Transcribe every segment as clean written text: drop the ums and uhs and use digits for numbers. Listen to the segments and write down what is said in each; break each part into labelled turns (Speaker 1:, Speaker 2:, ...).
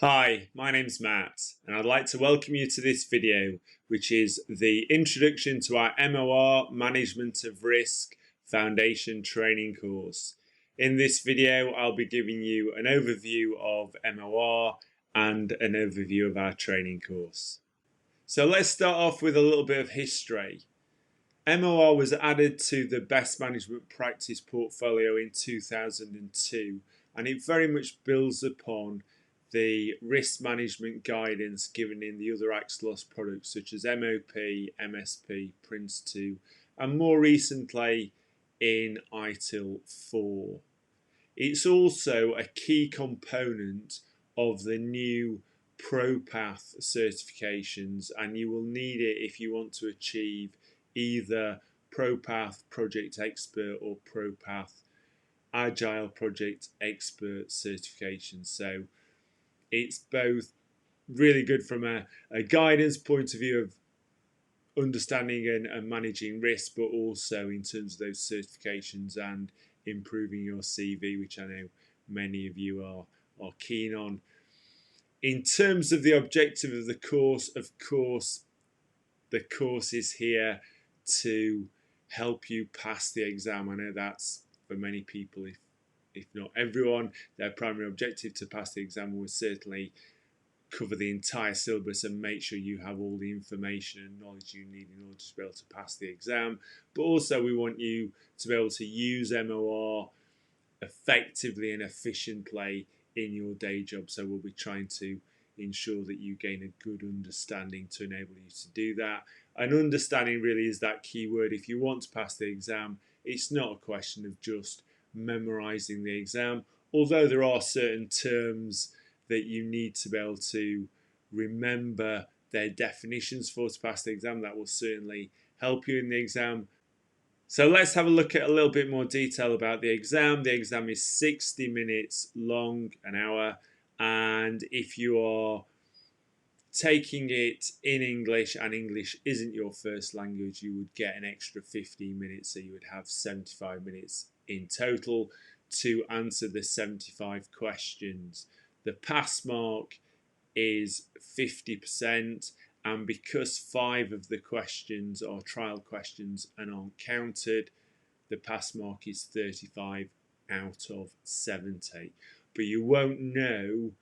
Speaker 1: Hi, my name's Matt, and I'd like to welcome you to this video, which is the introduction to our MoR Management of Risk Foundation training course. In this video, I'll be giving you an overview of MoR and an overview of our training course. So let's start off with a little bit of history. MoR was added to the Best Management Practice portfolio in 2002, and it very much builds upon the risk management guidance given in the other Axelos products such as MOP, MSP, Prince2, and more recently in ITIL 4. It's also a key component of the new ProPath certifications, and you will need it if you want to achieve either ProPath Project Expert or ProPath Agile Project Expert certification. So it's both really good from a guidance point of view of understanding and managing risk, but also in terms of those certifications and improving your CV, which I know many of you are keen on. In terms of the objective of the course, of course, the course is here to help you pass the exam. I know that's for many people, if not everyone, their primary objective to pass the exam was certainly cover the entire syllabus and make sure you have all the information and knowledge you need in order to be able to pass the exam. But also we want you to be able to use MoR effectively and efficiently in your day job. So we'll be trying to ensure that you gain a good understanding to enable you to do that. And understanding really is that key word. If you want to pass the exam, it's not a question of just memorizing the exam, although there are certain terms that you need to be able to remember their definitions for to pass the exam. That will certainly help you in the exam. So let's have a look at a little bit more detail about the exam. The exam is 60 minutes long, an hour, and if you are taking it in English and English isn't your first language, you would get an extra 15 minutes, so you would have 75 minutes in total to answer the 75 questions. The pass mark is 50%, and because 5 of the questions are trial questions and aren't counted, the pass mark is 35 out of 70. But you won't know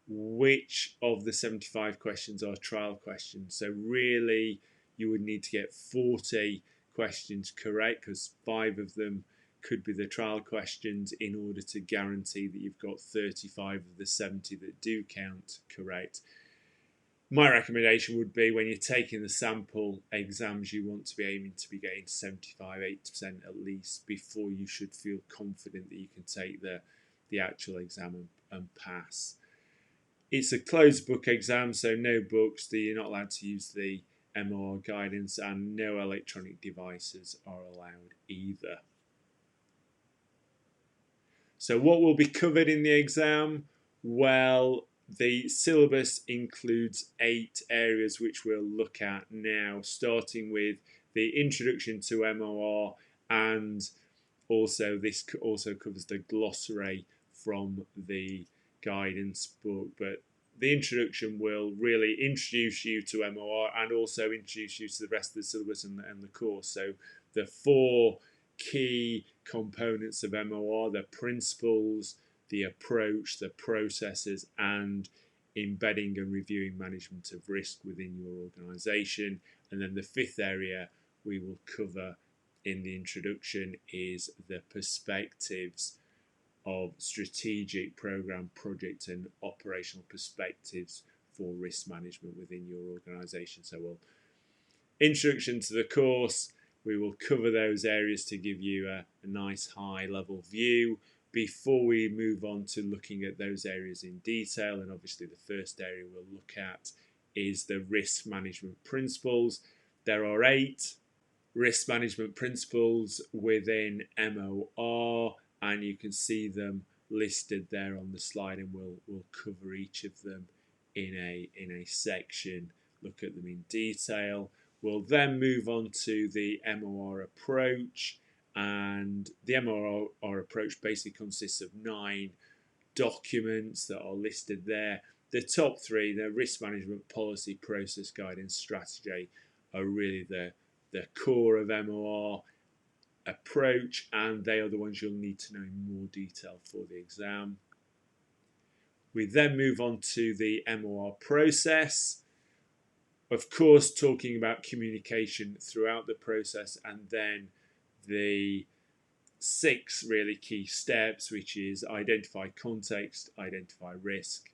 Speaker 1: which of the 75 questions are trial questions. So really, you would need to get 40 questions correct, because 5 of them could be the trial questions, in order to guarantee that you've got 35 of the 70 that do count correct. My recommendation would be, when you're taking the sample exams, you want to be aiming to be getting 75, 80% at least before you should feel confident that you can take the actual exam and pass. It's a closed book exam, so no books. You're not allowed to use the MoR guidance, and no electronic devices are allowed either. So what will be covered in the exam? Well, the syllabus includes 8 areas which we'll look at now, starting with the introduction to MoR, and also this also covers the glossary from the guidance book. But the introduction will really introduce you to MoR and also introduce you to the rest of the syllabus and the course. So the 4 key components of MoR: the principles, the approach, the processes, and embedding and reviewing management of risk within your organisation. And then the 5th area we will cover in the introduction is the perspectives of strategic, program, project, and operational perspectives for risk management within your organisation. So we'll introduction to the course. We will cover those areas to give you a nice high level view before we move on to looking at those areas in detail. And obviously the first area we'll look at is the risk management principles. There are 8 risk management principles within MoR, and you can see them listed there on the slide, and we'll cover each of them in a section, look at them in detail. We'll then move on to the MoR approach, and the MoR approach basically consists of 9 documents that are listed there. the top three, the risk management, policy, process, guidance, strategy, are really the core of MoR approach, and they are the ones you'll need to know in more detail for the exam. We then move on to the MoR process. Of course, talking about communication throughout the process, and then the 6 really key steps, which is identify context, identify risk,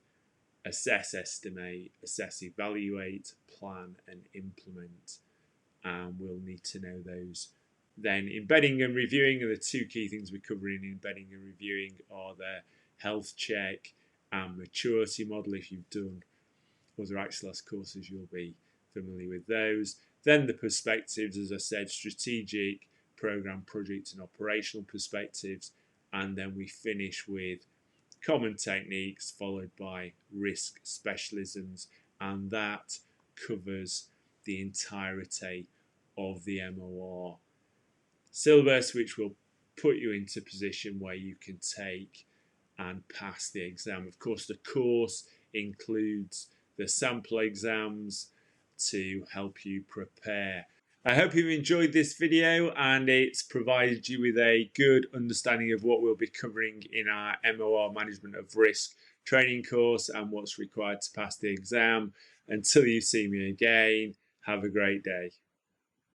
Speaker 1: assess, estimate, assess, evaluate, plan, and implement. And we'll need to know those. Then embedding and reviewing are the 2 key things we cover in embedding and reviewing are the health check and maturity model. If you've done other Axelos courses, you'll be familiar with those. Then the perspectives, as I said, strategic, program, project and operational perspectives. And then we finish with common techniques followed by risk specialisms, and that covers the entirety of the MoR syllabus, which will put you into a position where you can take and pass the exam. Of course, the course includes the sample exams to help you prepare. I hope you've enjoyed this video and it's provided you with a good understanding of what we'll be covering in our MoR Management of Risk training course and what's required to pass the exam. Until you see me again, have a great day.